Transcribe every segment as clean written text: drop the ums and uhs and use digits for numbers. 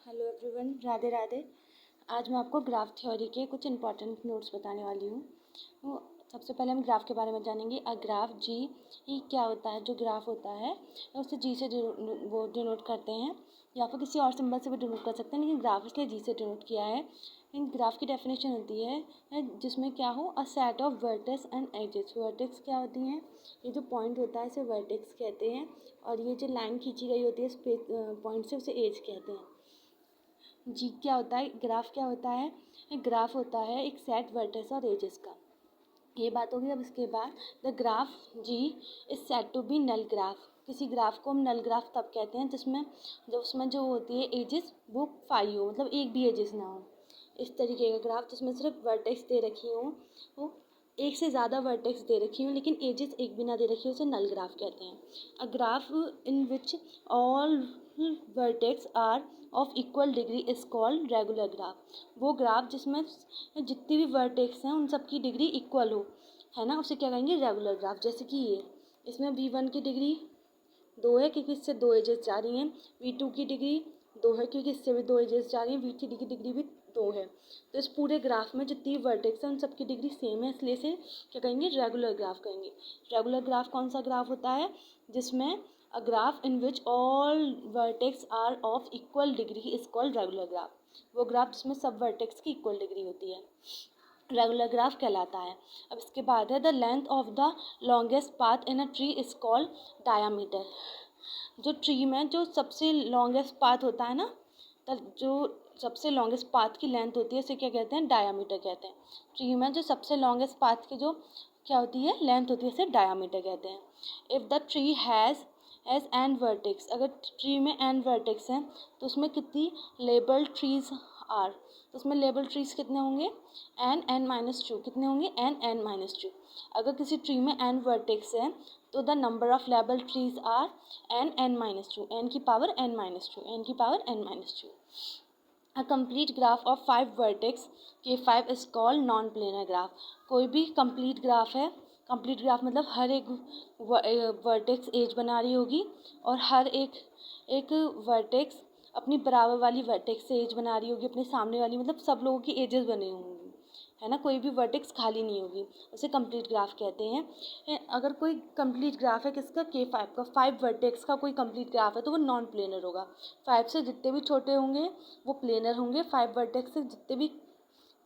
Hello everyone, Radhe Radhe. आज मैं आपको ग्राफ थ्योरी के कुछ इंपॉर्टेंट नोट्स बताने वाली हूँ। तो सबसे पहले हम ग्राफ के बारे में जानेंगे। ग्राफ जी ही क्या होता है। जो ग्राफ होता है उसे जी से वो डिनोट करते हैं, या फिर किसी और सिंबल से भी डिनोट कर सकते हैं, लेकिन ग्राफ इसलिए जी से डिनोट किया है। इन ग्राफ की डेफिनेशन होती है जिसमें क्या हो, a set of vertex and edges. Vertex क्या होती हैं, ये जो पॉइंट होता है इसे वर्टेक्स कहते हैं, और ये जो लाइन खींची गई होती है इस पॉइंट से उसे एज कहते हैं। जी क्या होता है, ग्राफ क्या होता है, ग्राफ होता है एक सेट वर्टेक्स और एजेस का। ये बात होगी। अब इसके बाद the graph G is set to be null graph. किसी ग्राफ को हम नल ग्राफ तब कहते हैं जिसमें उसमें जो होती है एजेस वो 5 हो, मतलब एक भी एजेस ना हो। इस तरीके का ग्राफ जिसमें सिर्फ वर्टेक्स दे रखी हो, वो एक से ज़्यादा वर्टेक्स दे रखी हो लेकिन एजेस एक भी ना दे रखी हो, उसे नल ग्राफ कहते हैं। A graph in which all vertex are of equal degree is called regular graph. वो ग्राफ जिसमें जितनी भी वर्टेक्स हैं उन सब की डिग्री इक्वल हो, है ना, उसे क्या कहेंगे, रेगुलर ग्राफ। जैसे कि ये इसमें V1 की डिग्री 2 है क्योंकि इससे 2 एजेस जा रही हैं, V2 की डिग्री 2 है क्योंकि इससे भी 2 एजेस जा रही हैं, V3 की डिग्री भी 2 है। तो इस पूरे ग्राफ में जितनी वर्टेक्स हैं उन सब की डिग्री सेम है, इसलिए इसे क्या कहेंगे, रेगुलर ग्राफ कहेंगे। रेगुलर ग्राफ कौन सा ग्राफ होता है, जिसमें a graph in which all vertex are of equal degree is called regular graph. वो ग्राफ जिसमें सब वर्टेक्स की इक्वल डिग्री होती है, रेगुलर ग्राफ कहलाता है। अब इसके बाद है the length of the longest path in a tree is called diameter. जो ट्री में जो सबसे लॉन्गेस्ट पाथ होता है ना, जो सबसे लॉन्गेस्ट पाथ की लेंथ होती है उसे क्या कहते हैं, डायामीटर कहते हैं। ट्री में जो सबसे लॉन्गेस्ट पाथ की जो क्या होती है, लेंथ होती है, उसे डायामीटर कहते हैं। If the tree has an vertex, अगर ट्री में एन वर्टेक्स हैं तो उसमें कितनी लेबल्ड ट्रीज आर, तो उसमें लेबल ट्रीज कितने होंगे, n(n-2), कितने होंगे, n(n-2). अगर किसी ट्री में n वर्टेक्स है तो the number of label trees are n(n-2), n की पावर n-2, n की power n-2। A complete graph of 5 vertex K5 is called non planar graph. कोई भी कंप्लीट ग्राफ है, कंप्लीट ग्राफ मतलब हर एक वर्टेक्स एज बना रही होगी और हर एक वर्टेक्स अपनी बराबर वाली वर्टेक्स से एज बना रही होगी अपने सामने वाली, मतलब सब लोगों की एजेस बनी होंगी, है ना, कोई भी वर्टेक्स खाली नहीं होगी, उसे कंप्लीट ग्राफ कहते हैं। अगर कोई कंप्लीट ग्राफ है किसका, K5 का, 5 वर्टेक्स का कोई कंप्लीट ग्राफ है तो वो नॉन प्लेनर होगा। 5 से जितने भी छोटे होंगे वो प्लेनर होंगे, 5 वर्टेक्स से जितने भी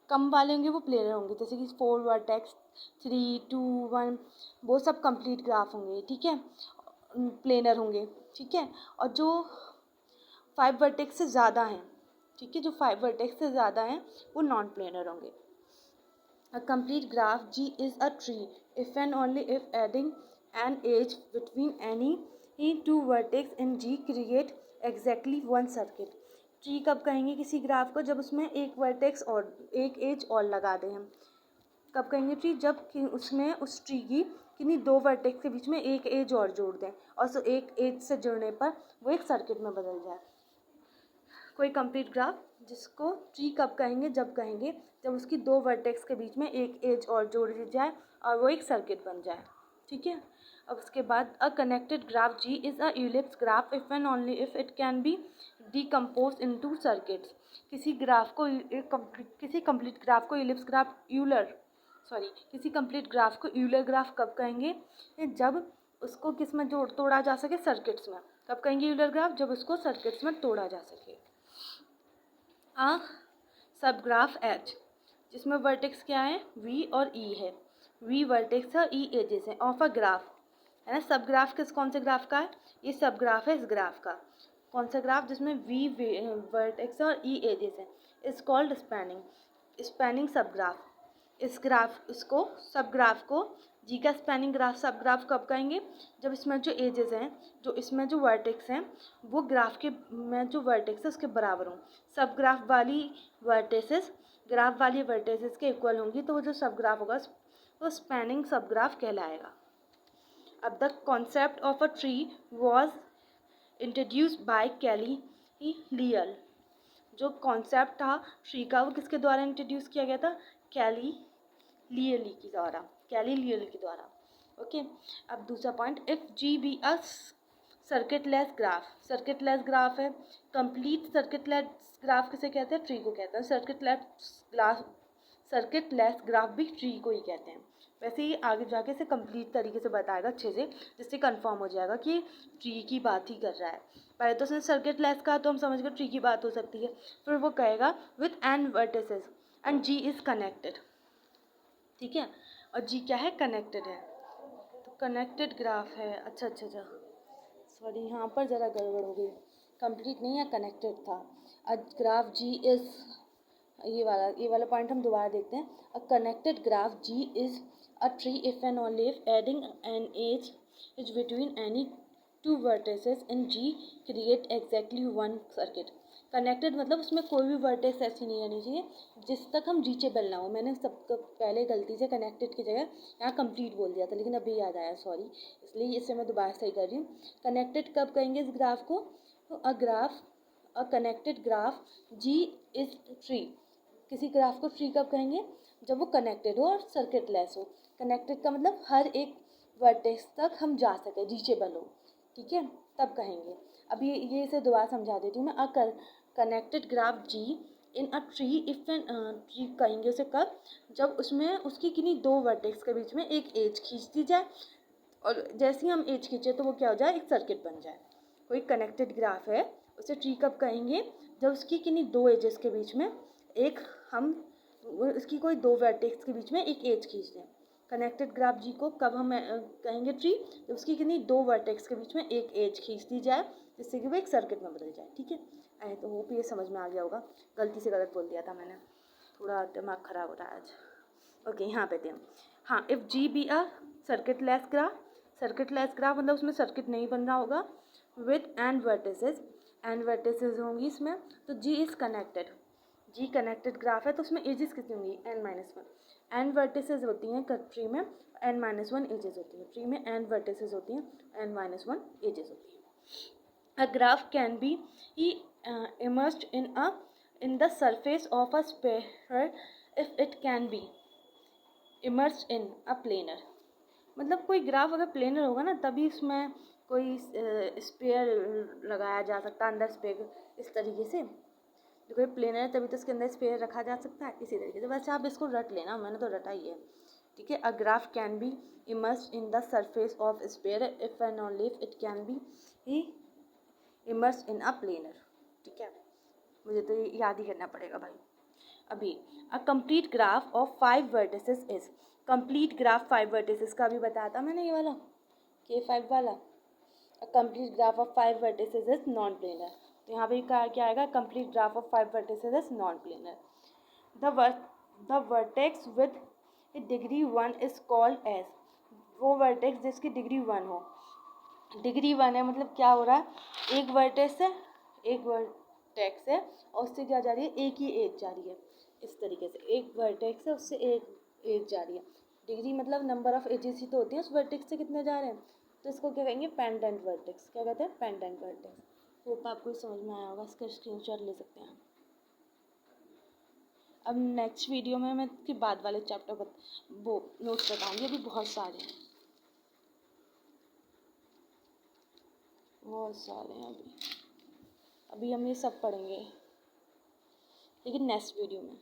कम वाले होंगे वो प्लेनर होंगे। जैसे कि 4 वर्टेक्स, 3, 2, 1, वो सब कंप्लीट ग्राफ होंगे, ठीक है, प्लेनर होंगे, ठीक है। और जो 5 वर्टेक्स से ज़्यादा हैं, ठीक है, जो 5 वर्टेक्स से ज़्यादा हैं वो नॉन प्लेनर होंगे। A complete graph G is a tree if and only if adding an edge between any two vertex in G create exactly one circle। Tree कब कहेंगे किसी ग्राफ को, जब उसमें एक वर्टेक्स और एक एज और लगा दें हम। कब कहेंगे ट्री, जब उसमें उस ट्री की किन्हीं 2 वर्टेक्स के बीच में एक एज और जोड़ दें और सो एक एज से जुड़ने पर वो एक सर्किट में बदल जाए। कोई कंप्लीट ग्राफ जिसको ट्री कब कहेंगे, जब कहेंगे जब उसकी 2 वर्टेक्स के बीच में एक एज और जोड़ दी जाए और वो एक सर्किट बन जाए, ठीक है। अब उसके बाद अ connected graph G is a ULIPs graph if and only if it can B decompose into circuits. किसी कंप्लीट ग्राफ को यूलिप्स ग्राफ किसी कंप्लीट ग्राफ को यूलर ग्राफ कब कहेंगे, जब उसको किस में तोड़ा जा सके, सर्किट्स में। कब कहेंगे यूलर ग्राफ, जब उसको सर्किट्स में तोड़ा जा सके। सब ग्राफ एच जिसमें वर्टेक्स क्या है, V और E है, V वर्टेक्स है और E एजेस है, ऑफ अ ग्राफ, है ना। सब ग्राफ कौन से ग्राफ का है, ये सब ग्राफ है इस ग्राफ का। कौन सा ग्राफ, जिसमें V वर्टेक्स और E एजेस है, इज कॉल्ड स्पैनिंग सब ग्राफ। इसको सब ग्राफ को जी का स्पैनिंग ग्राफ, सब ग्राफ कब कहेंगे, जब इसमें जो एजेस हैं, जो इसमें जो वर्टेक्स हैं वो ग्राफ के में जो वर्टेक्स है उसके बराबर हों। सब ग्राफ वाली वर्टेसेस के इक्वल होंगी तो वो जो सब ग्राफ होगा वो स्पैनिंग सब ग्राफ कहलाएगा। अब the concept of a tree was introduced by Cayley. जो कॉन्सेप्ट था ट्री का वो किसके द्वारा इंट्रोड्यूस किया गया था, कैलिलियल के द्वारा। ओके। अब दूसरा point, if G be a circuitless graph, circuitless graph है। कंप्लीट सर्किटलेस ग्राफ किसे कहते हैं? ट्री को कहते हैं। सर्किटलेस ग्राफ भी ट्री को ही कहते हैं। वैसे ही आगे जाके इसे कंप्लीट तरीके से बताएगा अच्छे से, जिससे कंफर्म हो जाएगा कि ट्री की बात ही कर रहा है। पहले तो उसने सर्किटलेस का, तो हम समझ गए ट्री की बात हो सकती है। फिर वो कहेगा with n vertices and G is connected, ठीक है। और जी क्या है? कनेक्टेड है। तो कनेक्टेड ग्राफ है। अच्छा, सॉरी यहाँ पर ज़रा गड़बड़ हो गई, कंप्लीट नहीं है, कनेक्टेड था। अ ग्राफ जी इज़, ये वाला पॉइंट हम दोबारा देखते हैं। A connected graph G is a tree if and only if adding an edge is between any two vertices in G create exactly one circuit. Connected मतलब उसमें कोई भी वर्टेक्स ऐसी नहीं रहनी चाहिए जिस तक हम रीचेबल ना हो। मैंने सबको पहले गलती से कनेक्टेड की जगह यहाँ कंप्लीट बोल दिया था, लेकिन अभी याद आया, सॉरी, इसलिए इसे मैं दोबारा सही कर रही हूँ। कनेक्टेड कब कहेंगे इस ग्राफ को? अ connected graph G is tree. किसी ग्राफ को ट्री कब कहेंगे? जब वो कनेक्टेड हो और सर्किटलेस हो। कनेक्टेड का मतलब हर एक वर्टेक्स तक हम जा सके, रीचेबल हो, ठीक है, तब कहेंगे। अब ये इसे दोबारा समझा देती हूँ मैं। Connected graph G in a tree if an tree कहेंगे उसे कब? जब उसमें उसकी किन्हीं दो वर्टेक्स के बीच में एक एज खींच दी जाए, और जैसे ही हम एज खींचे तो वो क्या हो जाए? एक सर्किट बन जाए। कोई कनेक्टेड ग्राफ है उसे ट्री कब कहेंगे? जब उसकी किन्हीं दो एजेस के बीच में एक हम उसकी कोई दो वर्टेक्स के बीच में एक एज खींच दें। कनेक्टेड ग्राफ जी को कब हम कहेंगे ट्री? जब उसकी किन्हीं दो वर्टेक्स के बीच में एक एज खींच दी जाए, जिससे कि वो एक सर्किट में बदल जाए, ठीक है। तो होप ये समझ में आ गया होगा। गलती से गलत बोल दिया था मैंने, थोड़ा दिमाग खराब हो रहा है आज। ओके, यहाँ पे थे हम। हाँ, if G be a circuitless graph, circuitless graph मतलब उसमें सर्किट नहीं बन रहा होगा। विथ एंड वर्टिसेस होंगी इसमें, तो G is connected. G connected graph है तो उसमें एजेस कितनी होंगी? n-1। एन वर्टिसेस होती हैं ट्री में, n-1 एजेस होती हैं। ट्री में एन वर्टिसेस होती हैं, n-1 एजेस होती हैं। A graph can B immersed in the surface of a sphere if it can be immersed in a planar। मतलब कोई ग्राफ अगर प्लेनर होगा ना, तभी इसमें कोई स्पेयर लगाया जा सकता है अंदर। स्पेयर इस तरीके से, जो कोई प्लेनर है तभी तो इसके अंदर स्पेयर रखा जा सकता है, इसी तरीके से। वैसे आप इसको रट लेना, मैंने तो रटा ही है, ठीक है। A graph can be immersed in the surface of sphere if and only if it can be immersed in a planar, ठीक है। मुझे तो ये याद ही करना पड़ेगा भाई। अभी a complete graph of 5 vertices is, complete graph 5 vertices का भी बताया था मैंने, ये वाला K5 वाला। A complete graph of 5 vertices is non planar. तो यहाँ पे क्या आएगा? Complete graph of 5 vertices is non planar. The vertex with degree 1 is called edge, वो वर्टेक्स जिसकी डिग्री 1 हो। डिग्री 1 है मतलब क्या हो रहा है? एक वर्टेक्स है, एक वर्टेक्स है और उससे क्या जा रही है? एक ही एज जा रही है। इस तरीके से एक वर्टेक्स है, उससे एक एज जा रही है। डिग्री मतलब नंबर ऑफ एजेस ही तो होती है, उस वर्टेक्स से कितने जा रहे हैं, तो इसको क्या कहेंगे? Pendant vertex. क्या कहते हैं? Pendant vertex. होप आपको समझ में आया होगा, इसका स्क्रीनशॉट ले सकते हैं। अब नेक्स्ट वीडियो में मैं इसके बाद वाले चैप्टर वो नोट्स बताऊँगी, अभी बहुत सारे हैं, बहुत सारे हैं अभी हम ये सब पढ़ेंगे, लेकिन नेक्स्ट वीडियो में।